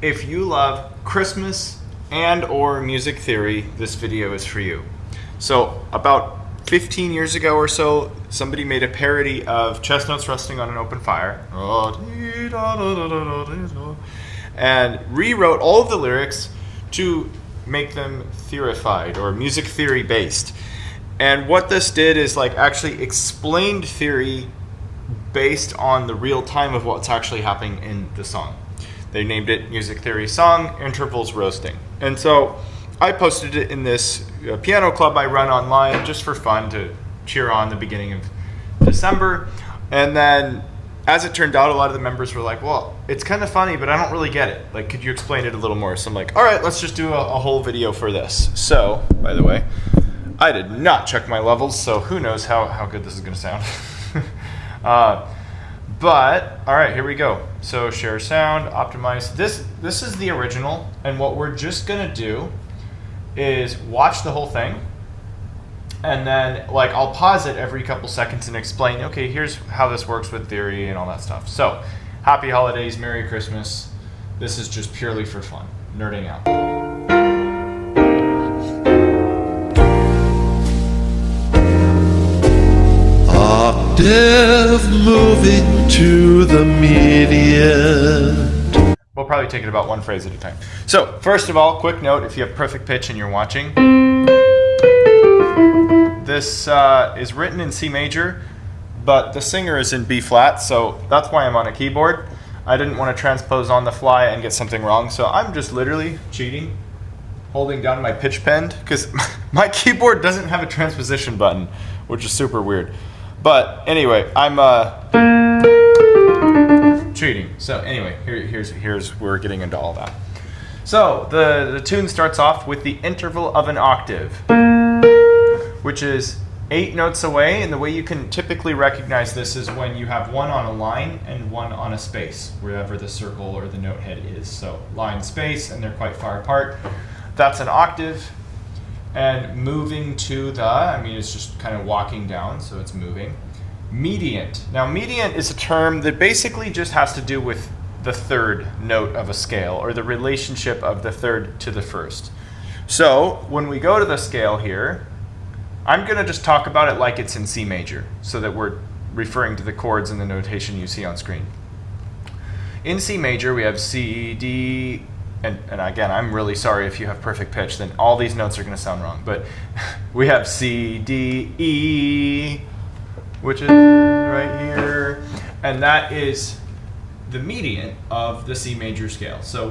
If you love Christmas and or music theory, this video is for you. So about 15 years ago or so, somebody made a parody of Chestnuts Roasting on an Open Fire and rewrote all of the lyrics to make them theorified or music theory based. And what this did is like actually explained theory based on the real time of what's actually happening in the song. They named it Music Theory Song, Intervals Roasting. And so I posted it in this piano club I run online just for fun to cheer on the beginning of December. And then as it turned out, a lot of the members were like, well, it's kind of funny, but I don't really get it. Like, could you explain it a little more? So I'm like, all right, let's just do a whole video for this. So, by the way, I did not check my levels, so who knows how good this is going to sound. But, all right, here we go. So share sound, optimize. This is the original, and what we're just going to do is watch the whole thing, and then like I'll pause it every couple seconds and explain, okay, here's how this works with theory and all that stuff. So, happy holidays, Merry Christmas. This is just purely for fun, nerding out. Octave moving to the median. We'll probably take it about one phrase at a time. So, first of all, quick note, if you have perfect pitch and you're watching, this is written in C major, but the singer is in B flat, so that's why I'm on a keyboard. I didn't want to transpose on the fly and get something wrong, so I'm just literally cheating, holding down my pitch pen, because my keyboard doesn't have a transposition button, which is super weird. But anyway, I'm cheating. So anyway, here's we're getting into all that. So the tune starts off with the interval of an octave, which is 8 notes away, and the way you can typically recognize this is when you have one on a line and one on a space, wherever the circle or the note head is. So line, space, and they're quite far apart. That's an octave. And moving to the, it's just kind of walking down, so it's moving. Mediant. Now, mediant is a term that basically just has to do with the third note of a scale, or the relationship of the third to the first. So, when we go to the scale here, I'm going to just talk about it like it's in C major, so that we're referring to the chords and the notation you see on screen. In C major, we have C, D, and again, I'm really sorry if you have perfect pitch, then all these notes are going to sound wrong. But we have C, D, E, which is right here. And that is the median of the C major scale. So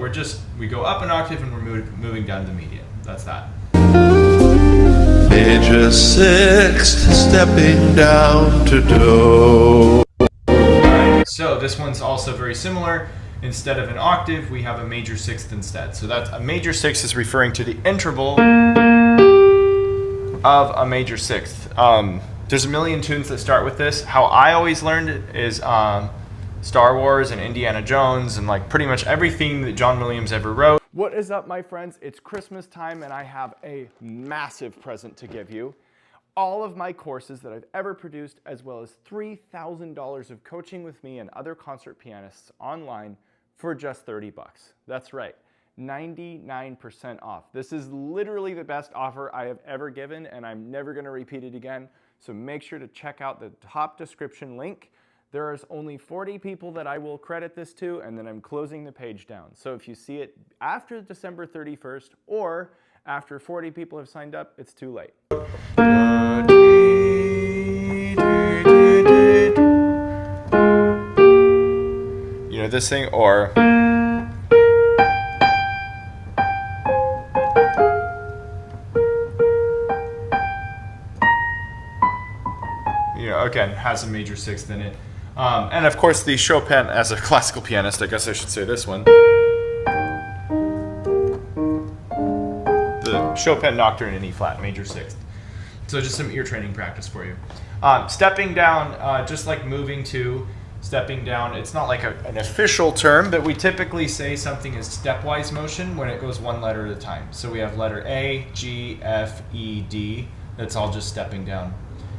we go up an octave and we're moving down to the median. That's that. Major sixth, stepping down to do. Right. So this one's also very similar. Instead of an octave, we have a major sixth instead. So that's a major sixth is referring to the interval of a major sixth. There's a million tunes that start with this. How I always learned it is Star Wars and Indiana Jones and like pretty much everything that John Williams ever wrote. What is up, my friends? It's Christmas time and I have a massive present to give you. All of my courses that I've ever produced, as well as $3,000 of coaching with me and other concert pianists online for just 30 bucks. That's right, 99% off. This is literally the best offer I have ever given, and I'm never gonna repeat it again. So make sure to check out the top description link. There is only 40 people that I will credit this to, and then I'm closing the page down. So if you see it after December 31st, or after 40 people have signed up, it's too late. You know this thing, or again, has a major sixth in it. And of course the Chopin, as a classical pianist, I guess I should say this one. The Chopin Nocturne in E flat, major sixth. So just some ear training practice for you. Stepping down, just like moving to, stepping down, it's not like an official term, but we typically say something is stepwise motion when it goes one letter at a time. So we have letter A, G, F, E, D. That's all just stepping down.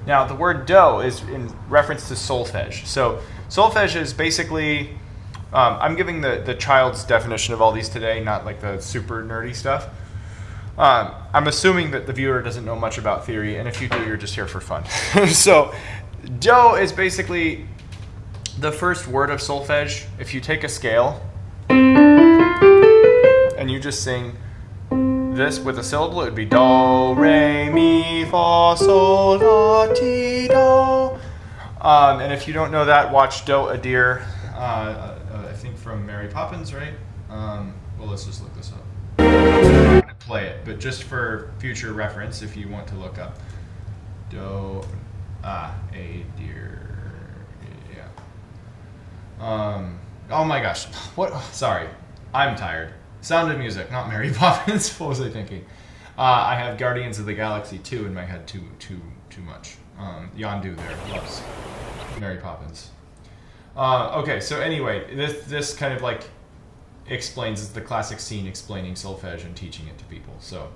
Now, the word do is in reference to solfège. So solfège is basically I'm giving the child's definition of all these today, not like the super nerdy stuff. I'm assuming that the viewer doesn't know much about theory, and if you do, you're just here for fun. So, do is basically the first word of solfège. If you take a scale and you just sing this with a syllable, it would be do, re, mi, fa, sol, la, ti, do. And if you don't know that, watch Do a Deer, I think from Mary Poppins, right? Well, let's just look this up. I'm going to play it, but just for future reference, if you want to look up Do a Deer. Yeah. Oh my gosh. What? Sorry. I'm tired. Sound of Music, not Mary Poppins. What was I thinking? I have Guardians of the Galaxy 2 in my head too much. Yondu there loves Mary Poppins. Okay, so anyway, this kind of like explains the classic scene explaining solfège and teaching it to people. So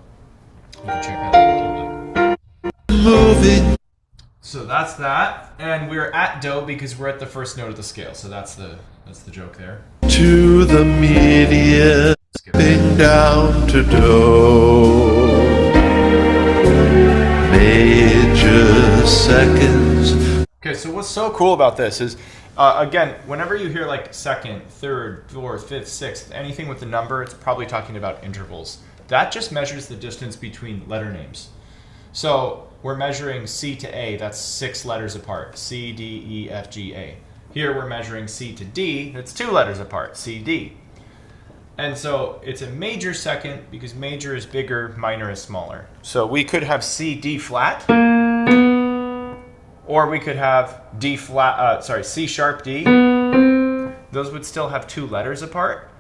you can check that out if you like. Moving. So that's that, and we're at Do because we're at the first note of the scale. So that's the joke there. To the median, stepping down to Do. Major seconds. Okay, so what's so cool about this is, again, whenever you hear like second, third, fourth, fifth, sixth, anything with the number, it's probably talking about intervals. That just measures the distance between letter names. So we're measuring C to A, that's 6 letters apart, C, D, E, F, G, A. Here we're measuring C to D, that's 2 letters apart, C, D. And so it's a major second because major is bigger, minor is smaller. So we could have C, D flat, or we could have C sharp, D. Those would still have 2 letters apart,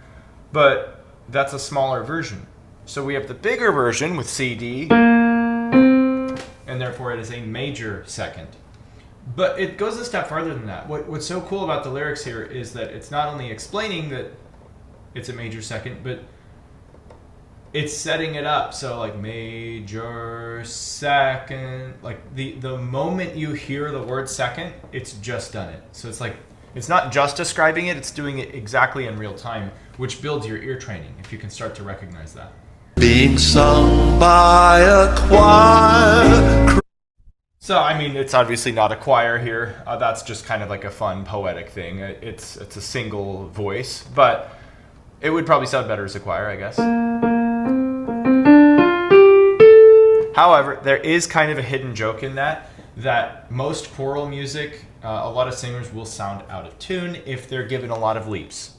but that's a smaller version. So we have the bigger version with C, D, and therefore it is a major second. But it goes a step farther than that. What's so cool about the lyrics here is that it's not only explaining that it's a major second, but it's setting it up. So like major second, like the moment you hear the word second, it's just done it. So it's like, it's not just describing it, it's doing it exactly in real time, which builds your ear training, if you can start to recognize that. Being sung by a choir. So, I mean, it's obviously not a choir here. That's just kind of like a fun poetic thing. It's a single voice, but it would probably sound better as a choir, I guess. However, there is kind of a hidden joke in that most choral music, a lot of singers will sound out of tune if they're given a lot of leaps.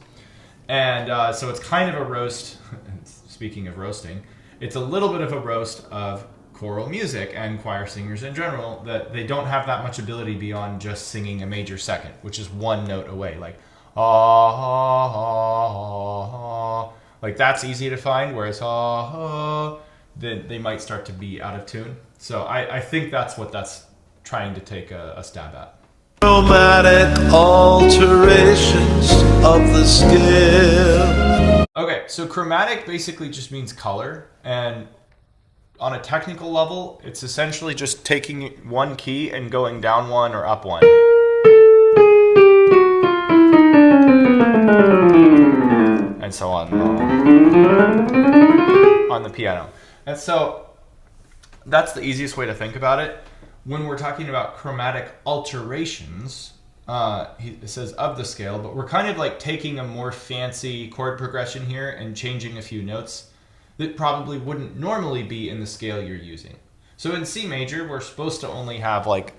And so it's kind of a roast, speaking of roasting, it's a little bit of a roast of choral music and choir singers in general, that they don't have that much ability beyond just singing a major second, which is one note away, like ah, ah, ah, ah. Like that's easy to find, whereas ah, ah, then they might start to be out of tune. So I think that's what that's trying to take a stab at. Chromatic alterations of the scale. Okay, so chromatic basically just means color, and on a technical level, it's essentially just taking one key and going down one or up one. And so on the piano. And so that's the easiest way to think about it. When we're talking about chromatic alterations, it says of the scale, but we're kind of like taking a more fancy chord progression here and changing a few notes that probably wouldn't normally be in the scale you're using. So in C major, we're supposed to only have like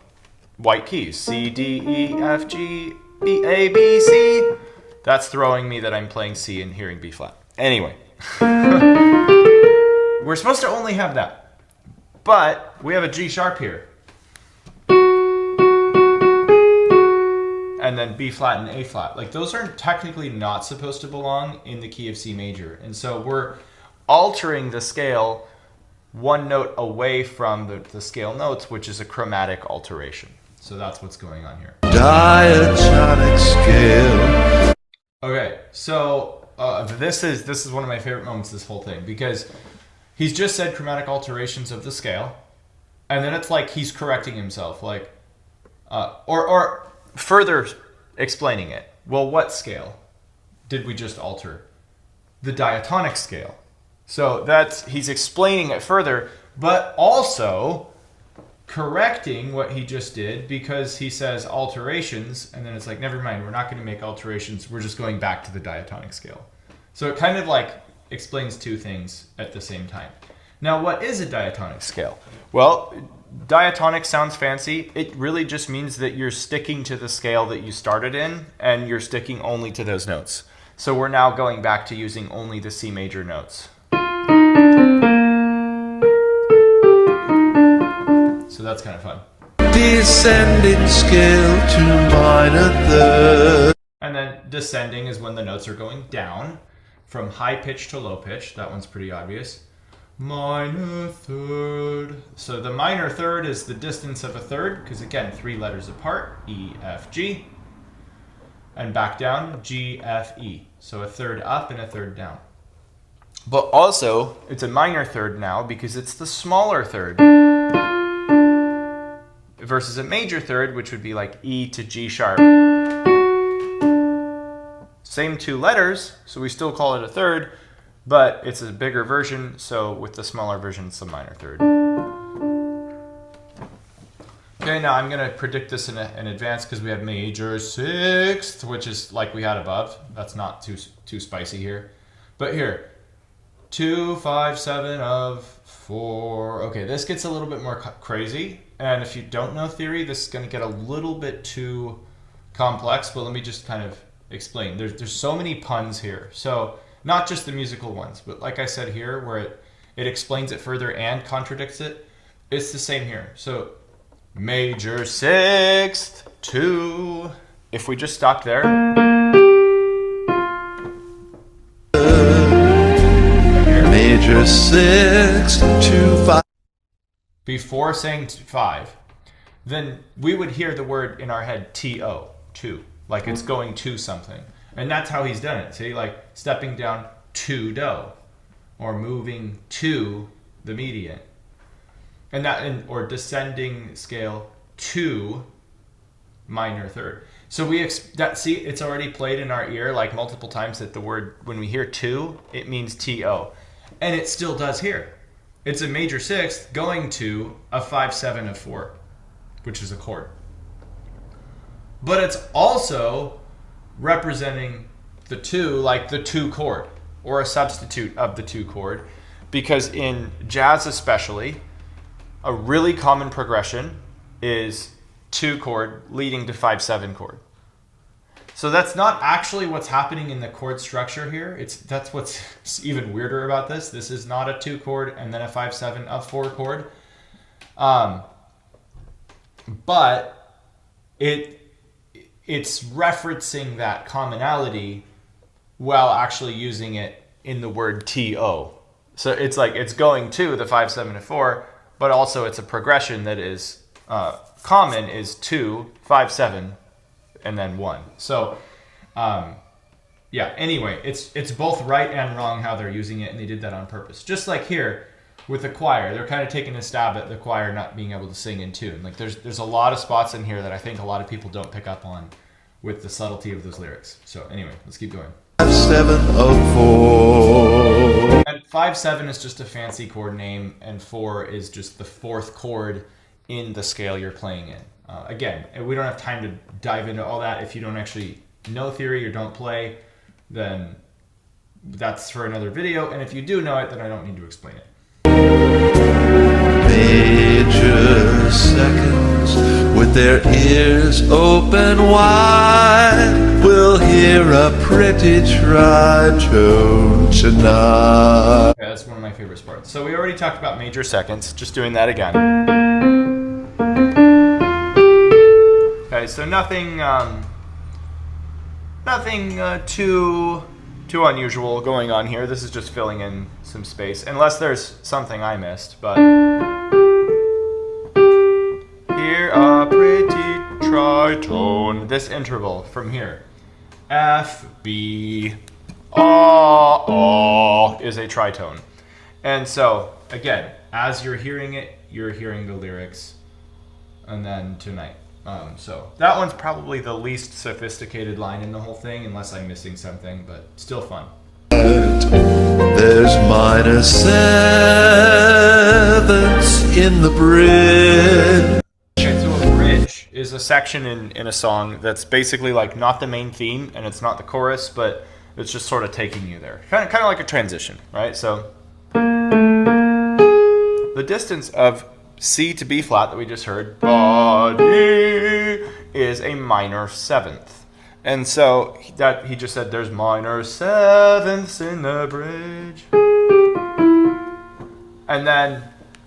white keys. C, D, E, F, G, B, A, B, C. That's throwing me that I'm playing C and hearing B flat. Anyway. We're supposed to only have that. But we have a G sharp here. And then B flat and A flat. Like those are technically not supposed to belong in the key of C major. And so we're altering the scale one note away from the scale notes, which is a chromatic alteration. So that's what's going on here. Diatonic scale. Okay, so this is one of my favorite moments of this whole thing, because he's just said chromatic alterations of the scale, and then it's like he's correcting himself, like, or further explaining it. Well, what scale? did we just alter? The diatonic scale. So he's explaining it further, but also correcting what he just did, because he says alterations, and then it's like, never mind, we're not going to make alterations, we're just going back to the diatonic scale. So it kind of like explains two things at the same time. Now, what is a diatonic scale? Well, diatonic sounds fancy. It really just means that you're sticking to the scale that you started in, and you're sticking only to those notes. So we're now going back to using only the C major notes. So that's kind of fun. Descending scale to minor third. And then descending is when the notes are going down from high pitch to low pitch. That one's pretty obvious. Minor third. So the minor third is the distance of a third, because again, 3 letters apart, E, F, G. And back down, G, F, E. So a third up and a third down. But also, it's a minor third now because it's the smaller third. Versus a major third, which would be like E to G sharp. Same 2 letters, so we still call it a third, but it's a bigger version, so with the smaller version, it's a minor third. Okay, now I'm going to predict this in advance because we have major sixth, which is like we had above. That's not too spicy here. But here, 2, 5, 7 of 4. Okay, this gets a little bit more crazy. And if you don't know theory, this is going to get a little bit too complex. But let me just kind of explain. There's so many puns here. So not just the musical ones, but like I said here, where it explains it further and contradicts it. It's the same here. So major sixth, 2. If we just stop there. Major sixth to 5. Before saying 5, then we would hear the word in our head T-O, to, like it's going to something. And that's how he's done it. See, like stepping down to do, or moving to the median. And or descending scale to minor third. So see, it's already played in our ear like multiple times that the word, when we hear to, it means T-O. And it still does here. It's a major sixth going to a 5/7 of 4, which is a chord. But it's also representing the 2, like the 2 chord, or a substitute of the 2 chord, because in jazz especially, a really common progression is 2 chord leading to 5/7 chord. So that's not actually what's happening in the chord structure here. That's what's even weirder about this. This is not a 2 chord and then a 5/7 of 4 chord. But it's referencing that commonality while actually using it in the word T-O. So it's like it's going to the 5/7 of 4, but also it's a progression that is common is 2, 5/7, and then 1. So, yeah, anyway, it's both right and wrong how they're using it, and they did that on purpose. Just like here with the choir, they're kind of taking a stab at the choir not being able to sing in tune. Like there's a lot of spots in here that I think a lot of people don't pick up on with the subtlety of those lyrics. So anyway, let's keep going. 7 of 4. And 5/7 is just a fancy chord name, and 4 is just the 4th chord in the scale you're playing in. Again, we don't have time to dive into all that. If you don't actually know theory or don't play, then that's for another video. And if you do know it, then I don't need to explain it. Major seconds with their ears open wide will hear a pretty tritone tonight. Okay, that's one of my favorite parts. So we already talked about major seconds. Just doing that again. Okay, so nothing too unusual going on here. This is just filling in some space, unless there's something I missed. But here a pretty tritone. This interval from here, F, B, is a tritone. And so again, as you're hearing it, you're hearing the lyrics, and then tonight. So that one's probably the least sophisticated line in the whole thing, unless I'm missing something, but still fun. There's minor sevenths in the bridge. Okay, so a bridge is a section in a song that's basically like not the main theme and it's not the chorus, but it's just sort of taking you there. Kind of like a transition, right? So the distance of C to B flat that we just heard, body, is a minor seventh. And so that he just said there's minor sevenths in the bridge. And then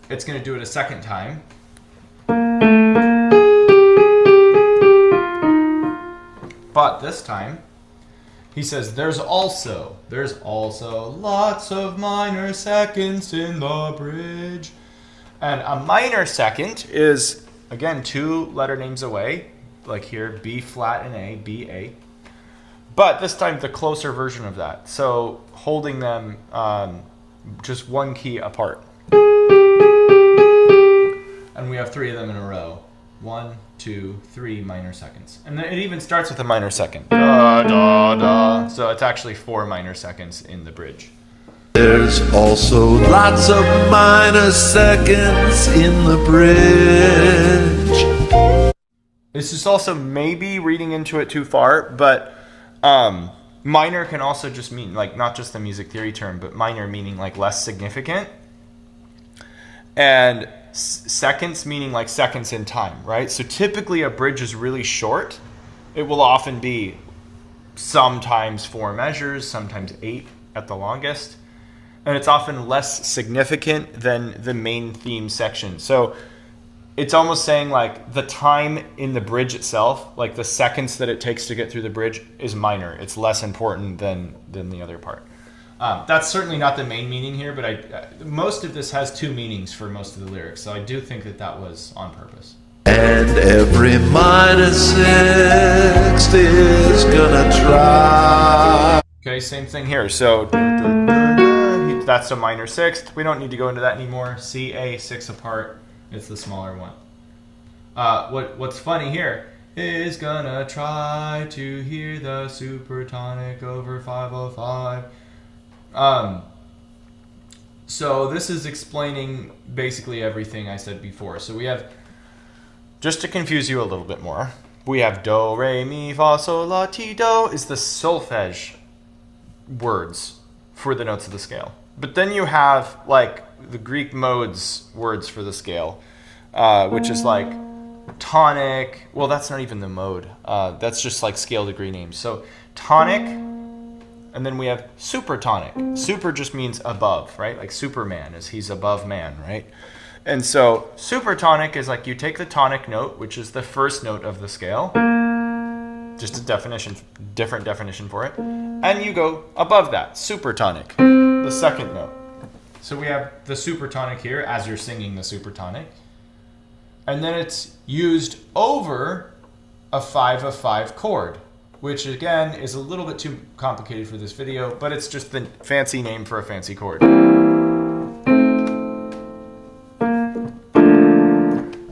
it's going to do it a second time. But this time he says there's also lots of minor seconds in the bridge. And a minor second is, again, 2 letter names away, like here, B flat and A, B, A. But this time the closer version of that. So holding them just 1 key apart. And we have 3 of them in a row. 1, 2, 3 minor seconds. And then it even starts with a minor second. Da, da, da. So it's actually 4 minor seconds in the bridge. There's also lots of minor seconds in the bridge. This is also maybe reading into it too far, but minor can also just mean, like, not just the music theory term, but minor meaning like less significant. And seconds meaning like seconds in time, right? So typically a bridge is really short. It will often be sometimes 4 measures, sometimes 8 at the longest. And it's often less significant than the main theme section. So it's almost saying like the time in the bridge itself, like the seconds that it takes to get through the bridge, is minor. It's less important than the other part. That's certainly not the main meaning here, but most of this has 2 meanings for most of the lyrics. So I do think that was on purpose. And every minor sixth is gonna try. Okay, same thing here. So that's a minor sixth. We don't need to go into that anymore. C, A, 6 apart. It's the smaller one. What's funny here is gonna try to hear the supertonic over 505. So this is explaining basically everything I said before. So we have, just to confuse you a little bit more, we have do, re, mi, fa, sol, la, ti, do is the solfège words for the notes of the scale. But then you have like the Greek modes words for the scale, which is like tonic. Well, that's not even the mode. That's just like scale degree names. So tonic, and then we have supertonic. Super just means above, right? Like Superman is he's above man, right? And so supertonic is like you take the tonic note, which is the first note of the scale, just a different definition for it, and you go above that, supertonic, the second note. So we have the supertonic here as you're singing the supertonic, and then it's used over a 5 of 5 chord, which again is a little bit too complicated for this video, but it's just the fancy name for a fancy chord.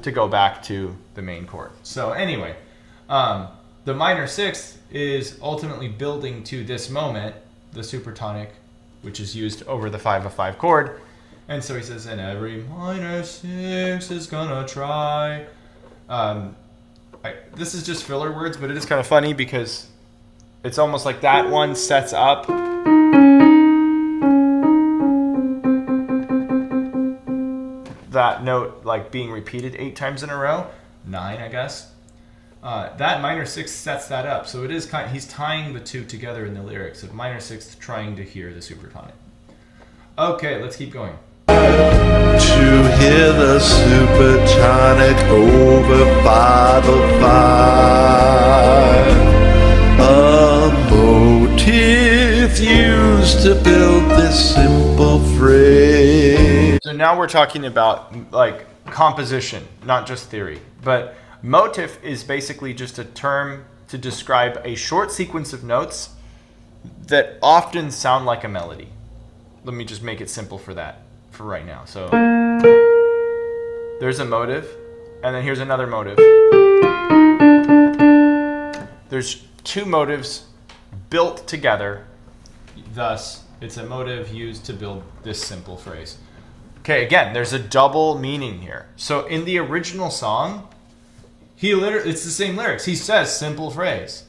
To go back to the main chord. So anyway, the minor sixth is ultimately building to this moment, the supertonic, which is used over the 5 of 5 chord. And so he says, and every minor sixth is gonna try. This is just filler words, but it is kind of funny because it's almost like that one sets up that note like being repeated 8 times in a row, 9 I guess. That minor sixth sets that up, so it is he's tying the 2 together in the lyrics of minor sixth trying to hear the supertonic. Okay, let's keep going. To hear the supertonic over 505, a motif used to build this simple phrase. So now we're talking about like composition, not just theory. But motif is basically just a term to describe a short sequence of notes that often sound like a melody. Let me just make it simple for that for right now. So there's a motive, and then here's another motive. there's two motives built together. Thus, it's a motive used to build this simple phrase. Okay, again, there's a double meaning here. So in the original song, it's the same lyrics. He says simple phrase.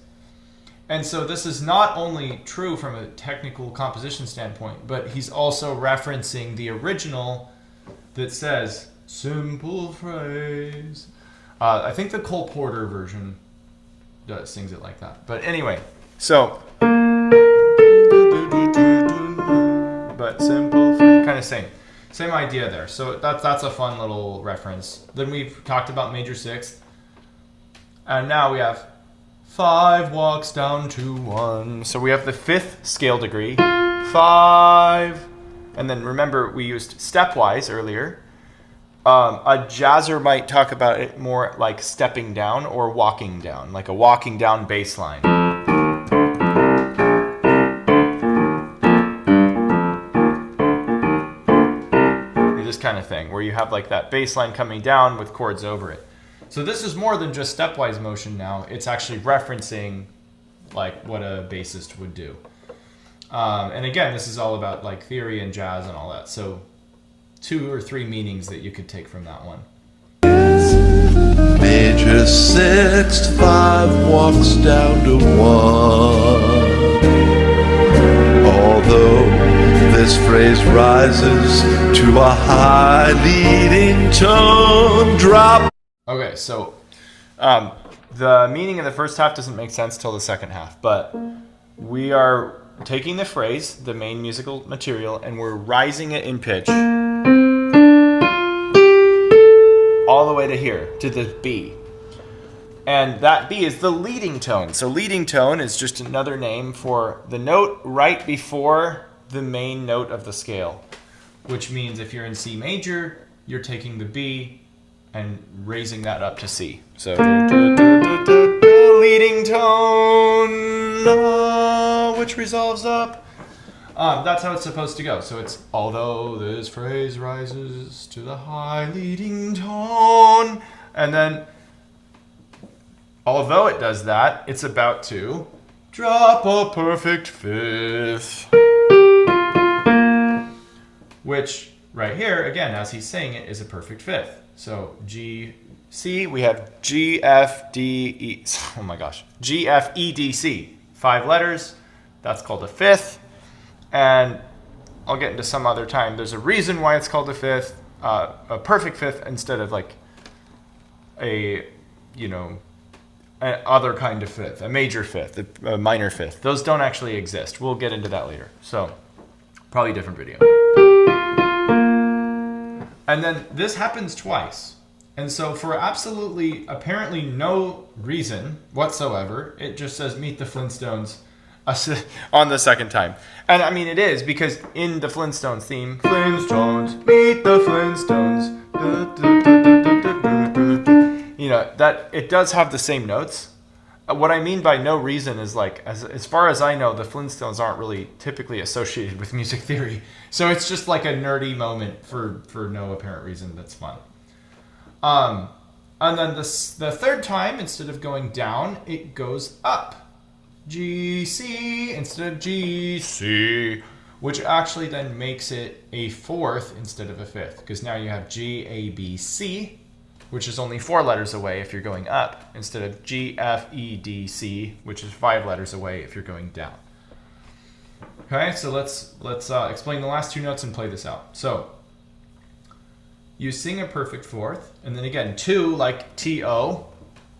And so this is not only true from a technical composition standpoint, but he's also referencing the original that says simple phrase. I think the Cole Porter version sings it like that. But anyway, so but simple phrase, kind of same idea there. So that's a fun little reference. Then we've talked about major sixth, and now we have 5 walks down to 1. So we have the 5th scale degree, 5. And then remember, we used stepwise earlier. A jazzer might talk about it more like stepping down or walking down, like a walking down bass line. This kind of thing, where you have like that bass line coming down with chords over it. So this is more than just stepwise motion now. It's actually referencing like what a bassist would do. And again, this is all about like theory and jazz and all that. So 2 or 3 meanings that you could take from that one. Major sixth, 5 walks down to 1. Although this phrase rises to a high leading tone, drop. Okay, so the meaning in the first half doesn't make sense till the second half, but we are taking the phrase, the main musical material, and we're rising it in pitch all the way to here, to the B. And that B is the leading tone. So leading tone is just another name for the note right before the main note of the scale, which means if you're in C major, you're taking the B and raising that up to C. So leading tone, which resolves up. That's how it's supposed to go. So it's, although this phrase rises to the high leading tone, and then although it does that, it's about to drop a perfect fifth, which right here, again, as he's saying it, is a perfect fifth. So G, C, we have G, F, D, E. Oh my gosh. G, F, E, D, C. 5 letters. That's called a fifth. And I'll get into some other time. There's a reason why it's called a fifth, a perfect fifth, instead of like a, an other kind of fifth, a major fifth, a minor fifth. Those don't actually exist. We'll get into that later. So probably a different video. And then this happens twice. And so for absolutely, apparently no reason whatsoever, it just says meet the Flintstones on the second time. And I mean, it is because in the Flintstones theme, Flintstones, meet the Flintstones. That it does have the same notes. What I mean by no reason is like, as far as I know, the Flintstones aren't really typically associated with music theory. So it's just like a nerdy moment for no apparent reason that's fun. And then the third time, instead of going down, it goes up. G, C instead of G, C, which actually then makes it a fourth instead of a fifth, because now you have G, A, B, C, which is only 4 letters away if you're going up, instead of G, F, E, D, C, which is 5 letters away if you're going down. Okay, so let's explain the last 2 notes and play this out. So you sing a perfect fourth, and then again 2 like T-O,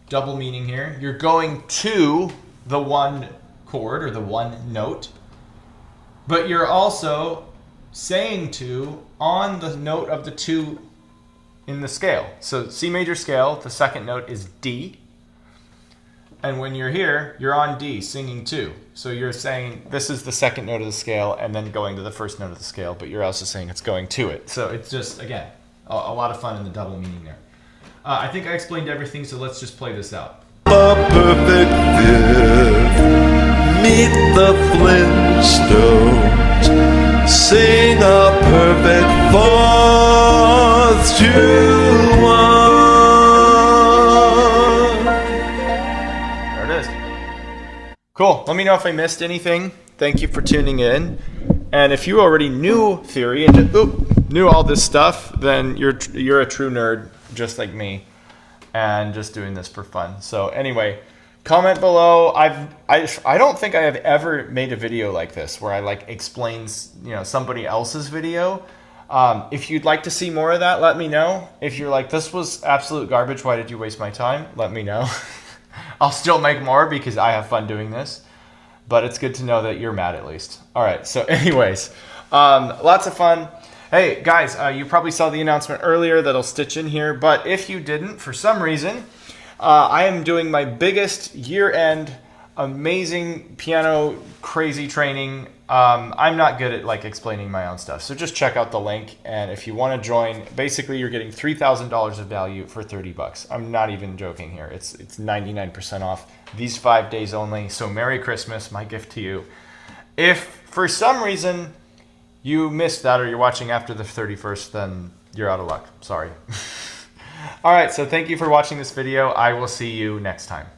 double meaning here. You're going to the one chord or the one note, but you're also saying to on the note of the 2 in the scale. So C major scale, the second note is D. And when you're here, you're on D, singing 2. So you're saying this is the second note of the scale and then going to the first note of the scale, but you're also saying it's going to it. So it's just, again, a lot of fun in the double meaning there. I think I explained everything, so let's just play this out. A perfect fifth, meet the Flintstones, sing a perfect fourth to 1. There it is. Cool. Let me know if I missed anything. Thank you for tuning in. And if you already knew theory and knew all this stuff, then you're a true nerd, just like me, and just doing this for fun. So anyway, comment below. I don't think I have ever made a video like this where I like explains somebody else's video. If you'd like to see more of that, let me know. If you're like, this was absolute garbage, why did you waste my time? Let me know. I'll still make more because I have fun doing this. But it's good to know that you're mad at least. All right, so anyways, lots of fun. Hey, guys, you probably saw the announcement earlier that I'll stitch in here. But if you didn't, for some reason, I am doing my biggest year-end amazing piano crazy training. I'm not good at like explaining my own stuff. So just check out the link. And if you want to join, basically you're getting $3,000 of value for $30. I'm not even joking here. It's 99% off these 5 days only. So Merry Christmas, my gift to you. If for some reason you missed that or you're watching after the 31st, then you're out of luck. Sorry. All right. So thank you for watching this video. I will see you next time.